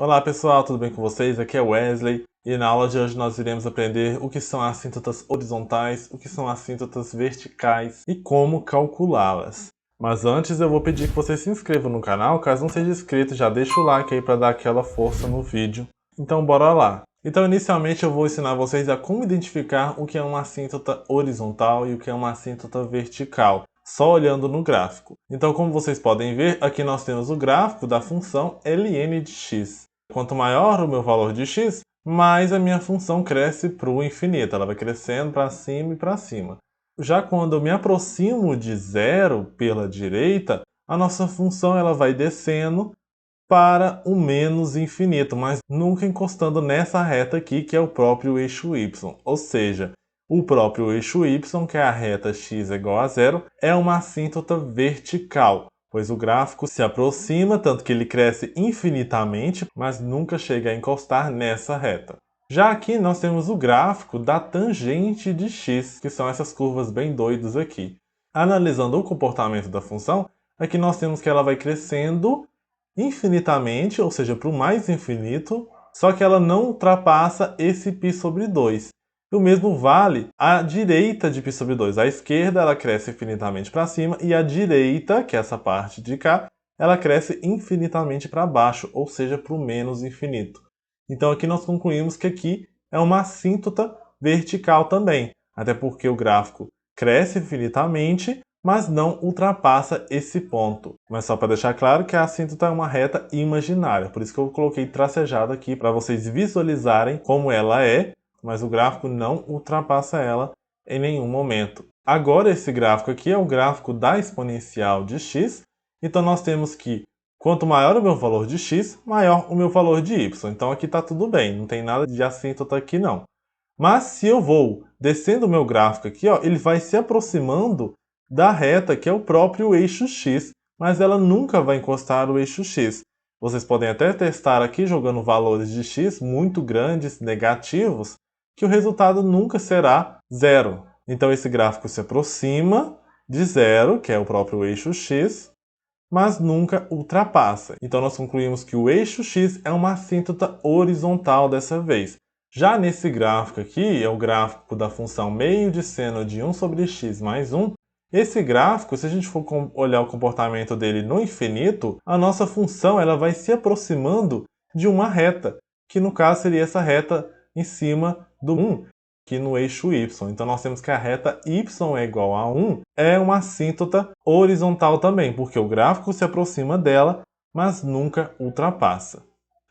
Olá pessoal, tudo bem com vocês? Aqui é Wesley e na aula de hoje nós iremos aprender o que são assíntotas horizontais, o que são assíntotas verticais e como calculá-las. Mas antes eu vou pedir que você se inscreva no canal, caso não seja inscrito, já deixa o like aí para dar aquela força no vídeo. Então bora lá! Então inicialmente eu vou ensinar vocês a como identificar o que é uma assíntota horizontal e o que é uma assíntota vertical, só olhando no gráfico. Então como vocês podem ver, aqui nós temos o gráfico da função ln de x. Quanto maior o meu valor de x, mais a minha função cresce para o infinito. Ela vai crescendo para cima e para cima. Já quando eu me aproximo de zero pela direita, a nossa função ela vai descendo para o menos infinito, mas nunca encostando nessa reta aqui, que é o próprio eixo y. Ou seja, o próprio eixo y, que é a reta x igual a zero, é uma assíntota vertical, pois o gráfico se aproxima, tanto que ele cresce infinitamente, mas nunca chega a encostar nessa reta. Já aqui nós temos o gráfico da tangente de x, que são essas curvas bem doidas aqui. Analisando o comportamento da função, aqui nós temos que ela vai crescendo infinitamente, ou seja, para o mais infinito, só que ela não ultrapassa esse π sobre 2. E o mesmo vale à direita de π sobre 2. A esquerda ela cresce infinitamente para cima e a direita, que é essa parte de cá, ela cresce infinitamente para baixo, ou seja, para o menos infinito. Então aqui nós concluímos que aqui é uma assíntota vertical também, até porque o gráfico cresce infinitamente, mas não ultrapassa esse ponto. Mas só para deixar claro que a assíntota é uma reta imaginária, por isso que eu coloquei tracejado aqui para vocês visualizarem como ela é, mas o gráfico não ultrapassa ela em nenhum momento. Agora esse gráfico aqui é o gráfico da exponencial de x, então nós temos que quanto maior o meu valor de x, maior o meu valor de y. Então aqui está tudo bem, não tem nada de assíntota aqui não. Mas se eu vou descendo o meu gráfico aqui, ó, ele vai se aproximando da reta que é o próprio eixo x, mas ela nunca vai encostar o eixo x. Vocês podem até testar aqui jogando valores de x muito grandes, negativos, que o resultado nunca será zero. Então esse gráfico se aproxima de zero, que é o próprio eixo x, mas nunca ultrapassa. Então nós concluímos que o eixo x é uma assíntota horizontal dessa vez. Já nesse gráfico aqui, é o gráfico da função meio de seno de 1 sobre x mais 1, esse gráfico, se a gente for olhar o comportamento dele no infinito, a nossa função ela vai se aproximando de uma reta, que no caso seria essa reta em cima do 1, aqui no eixo y. Então nós temos que a reta y é igual a 1 é uma assíntota horizontal também, porque o gráfico se aproxima dela, mas nunca ultrapassa.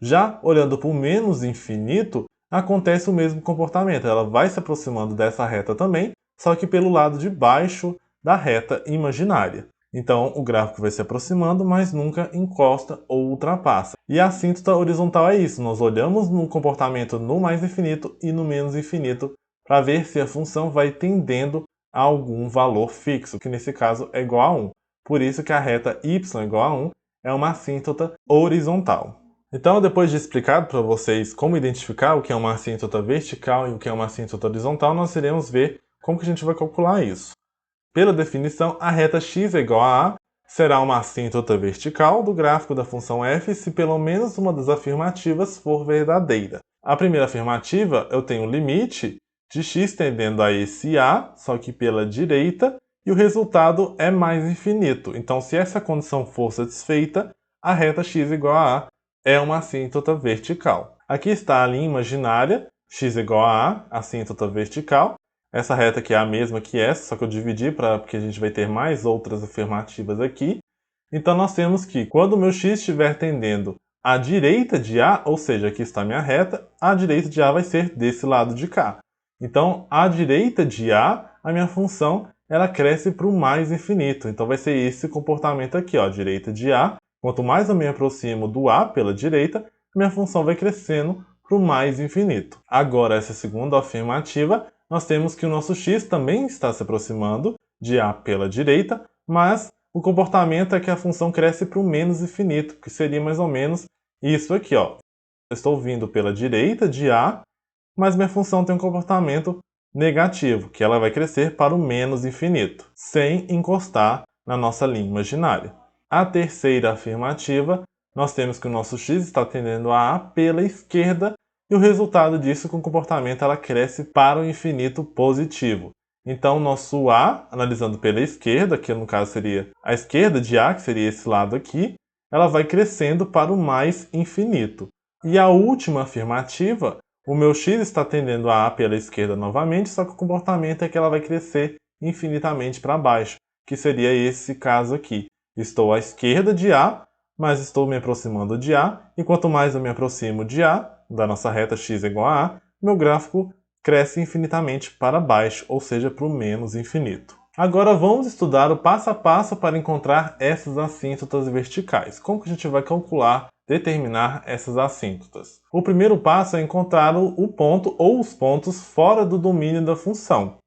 Já olhando para o menos infinito, acontece o mesmo comportamento. Ela vai se aproximando dessa reta também, só que pelo lado de baixo da reta imaginária. Então o gráfico vai se aproximando, mas nunca encosta ou ultrapassa. E a assíntota horizontal é isso. Nós olhamos no comportamento no mais infinito e no menos infinito para ver se a função vai tendendo a algum valor fixo, que nesse caso é igual a 1. Por isso que a reta y igual a 1 é uma assíntota horizontal. Então, depois de explicar para vocês como identificar o que é uma assíntota vertical e o que é uma assíntota horizontal, nós iremos ver como que a gente vai calcular isso. Pela definição, a reta x é igual a será uma assíntota vertical do gráfico da função f se pelo menos uma das afirmativas for verdadeira. A primeira afirmativa, eu tenho o limite de x tendendo a esse a, só que pela direita, e o resultado é mais infinito. Então, se essa condição for satisfeita, a reta x igual a é uma assíntota vertical. Aqui está a linha imaginária, x igual a assíntota vertical. Essa reta aqui é a mesma que essa, só que eu dividi porque a gente vai ter mais outras afirmativas aqui. Então nós temos que quando o meu x estiver tendendo à direita de A, ou seja, aqui está a minha reta, a direita de A vai ser desse lado de cá. Então, à direita de A, a minha função ela cresce para o mais infinito. Então vai ser esse comportamento aqui, ó, direita de A. Quanto mais eu me aproximo do A pela direita, minha função vai crescendo para o mais infinito. Agora, essa segunda afirmativa, nós temos que o nosso x também está se aproximando de A pela direita, mas o comportamento é que a função cresce para o menos infinito, que seria mais ou menos isso aqui, ó. Eu estou vindo pela direita de A, mas minha função tem um comportamento negativo, que ela vai crescer para o menos infinito, sem encostar na nossa linha imaginária. A terceira afirmativa, nós temos que o nosso x está tendendo a A pela esquerda, e o resultado disso é que o comportamento ela cresce para o infinito positivo. Então, o nosso A, analisando pela esquerda, que no caso seria a esquerda de A, que seria esse lado aqui, ela vai crescendo para o mais infinito. E a última afirmativa, o meu x está tendendo a A pela esquerda novamente, só que o comportamento é que ela vai crescer infinitamente para baixo, que seria esse caso aqui. Estou à esquerda de A, mas estou me aproximando de A, e quanto mais eu me aproximo de A, da nossa reta x igual a A, meu gráfico cresce infinitamente para baixo, ou seja, para o menos infinito. Agora vamos estudar o passo a passo para encontrar essas assíntotas verticais. Como que a gente vai calcular, determinar essas assíntotas? O primeiro passo é encontrar o ponto ou os pontos fora do domínio da função.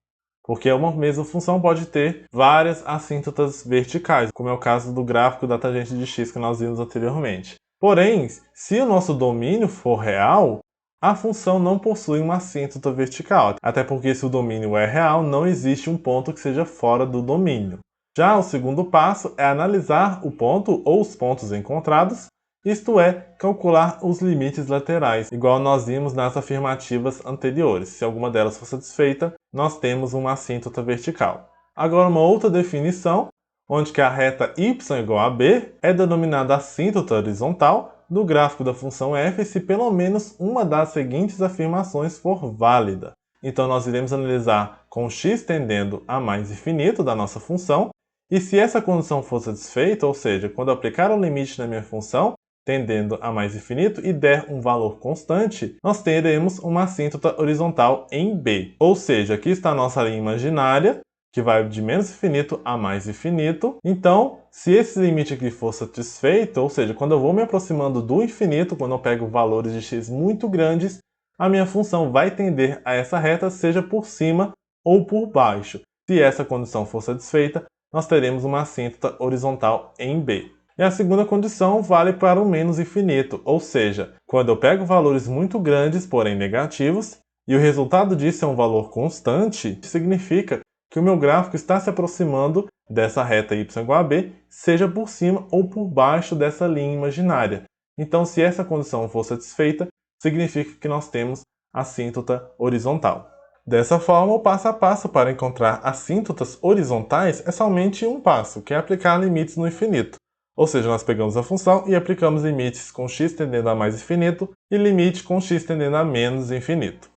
Porque uma mesma função pode ter várias assíntotas verticais, como é o caso do gráfico da tangente de x que nós vimos anteriormente. Porém, se o nosso domínio for real, a função não possui uma assíntota vertical, até porque se o domínio é real, não existe um ponto que seja fora do domínio. Já o segundo passo é analisar o ponto ou os pontos encontrados, isto é, calcular os limites laterais, igual nós vimos nas afirmativas anteriores. Se alguma delas for satisfeita, nós temos uma assíntota vertical. Agora uma outra definição, onde que a reta y igual a b é denominada assíntota horizontal do gráfico da função f se pelo menos uma das seguintes afirmações for válida. Então nós iremos analisar com x tendendo a mais infinito da nossa função, e se essa condição for satisfeita, ou seja, quando eu aplicar o limite na minha função, tendendo a mais infinito e der um valor constante, nós teremos uma assíntota horizontal em B. Ou seja, aqui está a nossa linha imaginária, que vai de menos infinito a mais infinito. Então, se esse limite aqui for satisfeito, ou seja, quando eu vou me aproximando do infinito, quando eu pego valores de x muito grandes, a minha função vai tender a essa reta, seja por cima ou por baixo. Se essa condição for satisfeita, nós teremos uma assíntota horizontal em B. E a segunda condição vale para o menos infinito, ou seja, quando eu pego valores muito grandes, porém negativos, e o resultado disso é um valor constante, significa que o meu gráfico está se aproximando dessa reta y igual a b, seja por cima ou por baixo dessa linha imaginária. Então, se essa condição for satisfeita, significa que nós temos assíntota horizontal. Dessa forma, o passo a passo para encontrar assíntotas horizontais é somente um passo, que é aplicar limites no infinito. Ou seja, nós pegamos a função e aplicamos limites com x tendendo a mais infinito e limite com x tendendo a menos infinito.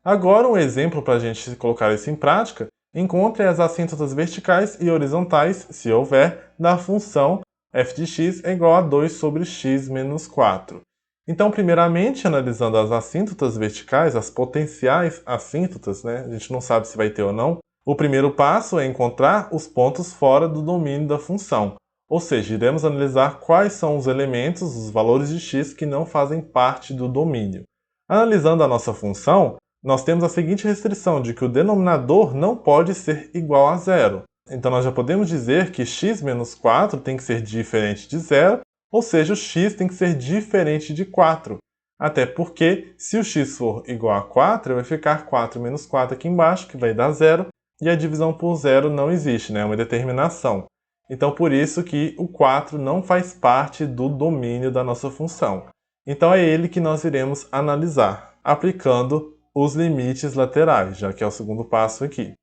Agora, um exemplo para a gente colocar isso em prática, encontre as assíntotas verticais e horizontais, se houver, da função f de x é igual a 2 sobre x menos 4. Então, primeiramente, analisando as assíntotas verticais, as potenciais assíntotas, né? A gente não sabe se vai ter ou não. O primeiro passo é encontrar os pontos fora do domínio da função. Ou seja, iremos analisar quais são os elementos, os valores de x que não fazem parte do domínio. Analisando a nossa função, nós temos a seguinte restrição de que o denominador não pode ser igual a zero. Então, nós já podemos dizer que x menos 4 tem que ser diferente de zero, ou seja, o x tem que ser diferente de 4. Até porque, se o x for igual a 4, vai ficar 4 menos 4 aqui embaixo, que vai dar zero, e a divisão por zero não existe, né? É uma determinação. Então, por isso que o 4 não faz parte do domínio da nossa função. Então, é ele que nós iremos analisar, aplicando os limites laterais, já que é o segundo passo aqui.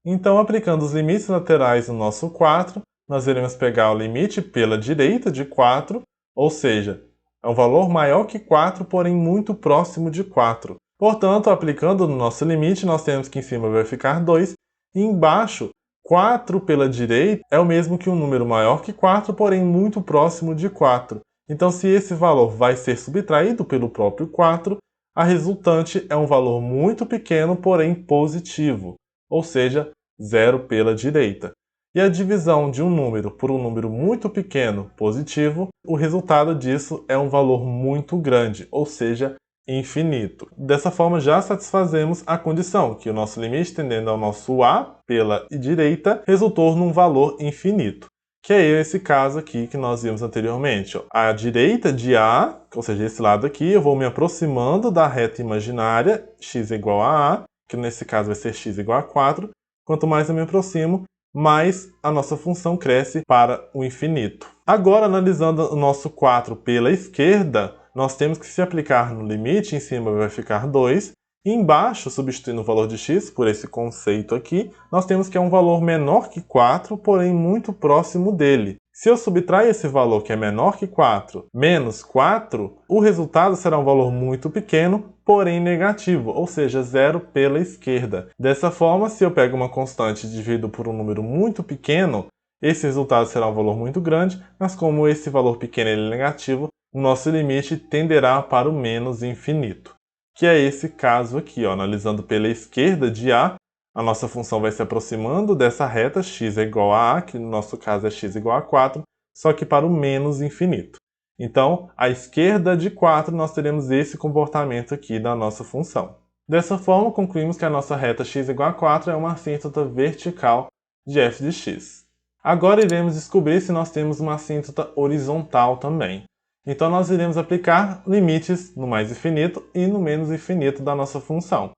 Então, aplicando os limites laterais no nosso 4, nós iremos pegar o limite pela direita de 4, ou seja, é um valor maior que 4, porém muito próximo de 4. Portanto, aplicando no nosso limite, nós temos que em cima vai ficar 2, e embaixo, 4 pela direita é o mesmo que um número maior que 4, porém muito próximo de 4. Então, se esse valor vai ser subtraído pelo próprio 4, a resultante é um valor muito pequeno, porém positivo, ou seja, 0 pela direita. E a divisão de um número por um número muito pequeno positivo, o resultado disso é um valor muito grande, ou seja, infinito. Dessa forma, já satisfazemos a condição, que o nosso limite tendendo ao nosso a pela direita resultou num valor infinito. que é esse caso aqui que nós vimos anteriormente. Ó. À direita de A, ou seja, esse lado aqui, eu vou me aproximando da reta imaginária, x é igual a A, que nesse caso vai ser x igual a 4. Quanto mais eu me aproximo, mais a nossa função cresce para o infinito. Agora, analisando o nosso 4 pela esquerda, nós temos que se aplicar no limite, em cima vai ficar 2, e embaixo, substituindo o valor de x por esse conceito aqui, nós temos que é um valor menor que 4, porém muito próximo dele. Se eu subtrair esse valor que é menor que 4 menos 4, o resultado será um valor muito pequeno, porém negativo, ou seja, zero pela esquerda. Dessa forma, se eu pego uma constante e divido por um número muito pequeno, esse resultado será um valor muito grande, mas como esse valor pequeno é negativo, o nosso limite tenderá para o menos infinito. Que é esse caso aqui, ó, analisando pela esquerda de A, a nossa função vai se aproximando dessa reta x é igual a A, que no nosso caso é x igual a 4, só que para o menos infinito. Então, à esquerda de 4, nós teremos esse comportamento aqui da nossa função. Dessa forma, concluímos que a nossa reta x igual a 4 é uma assíntota vertical de f de x. Agora iremos descobrir se nós temos uma assíntota horizontal também. Então nós iremos aplicar limites no mais infinito e no menos infinito da nossa função.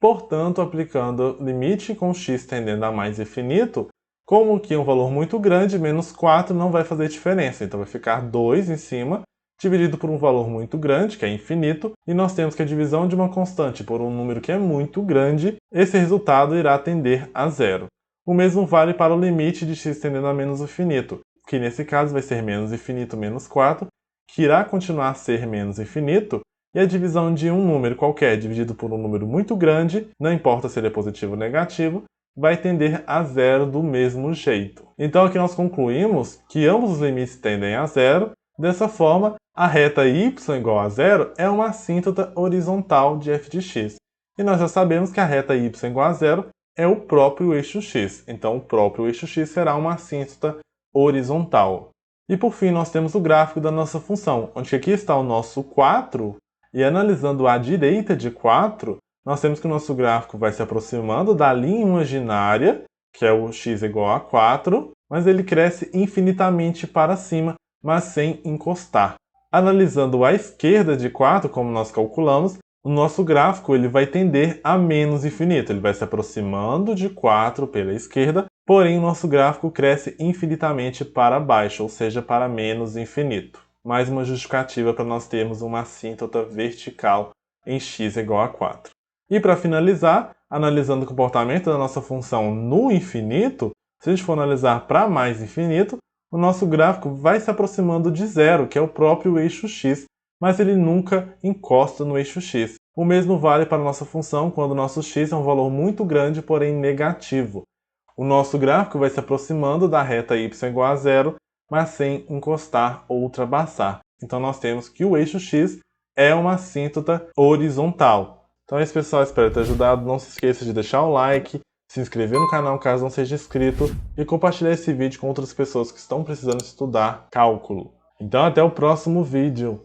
Portanto, aplicando limite com x tendendo a mais infinito, como que um valor muito grande, menos 4 não vai fazer diferença. Então vai ficar 2 em cima, dividido por um valor muito grande, que é infinito, e nós temos que a divisão de uma constante por um número que é muito grande, esse resultado irá tender a zero. O mesmo vale para o limite de x tendendo a menos infinito, que nesse caso vai ser menos infinito menos 4, que irá continuar a ser menos infinito, e a divisão de um número qualquer dividido por um número muito grande, não importa se ele é positivo ou negativo, vai tender a zero do mesmo jeito. Então aqui nós concluímos que ambos os limites tendem a zero. Dessa forma, a reta y igual a zero é uma assíntota horizontal de f de x. E nós já sabemos que a reta y igual a zero é o próprio eixo x. Então o próprio eixo x será uma assíntota horizontal. E por fim, nós temos o gráfico da nossa função, onde aqui está o nosso 4, e analisando à direita de 4, nós temos que o nosso gráfico vai se aproximando da linha imaginária, que é o x igual a 4, mas ele cresce infinitamente para cima, mas sem encostar. Analisando à esquerda de 4, como nós calculamos, o nosso gráfico ele vai tender a menos infinito, ele vai se aproximando de 4 pela esquerda, porém o nosso gráfico cresce infinitamente para baixo, ou seja, para menos infinito. Mais uma justificativa para nós termos uma assíntota vertical em x igual a 4. E para finalizar, analisando o comportamento da nossa função no infinito, se a gente for analisar para mais infinito, o nosso gráfico vai se aproximando de zero, que é o próprio eixo x, mas ele nunca encosta no eixo x. O mesmo vale para a nossa função quando o nosso x é um valor muito grande, porém negativo. O nosso gráfico vai se aproximando da reta y igual a zero, mas sem encostar ou ultrapassar. Então nós temos que o eixo x é uma assíntota horizontal. Então é isso, pessoal, espero ter ajudado. Não se esqueça de deixar o like, se inscrever no canal caso não seja inscrito e compartilhar esse vídeo com outras pessoas que estão precisando estudar cálculo. Então até o próximo vídeo.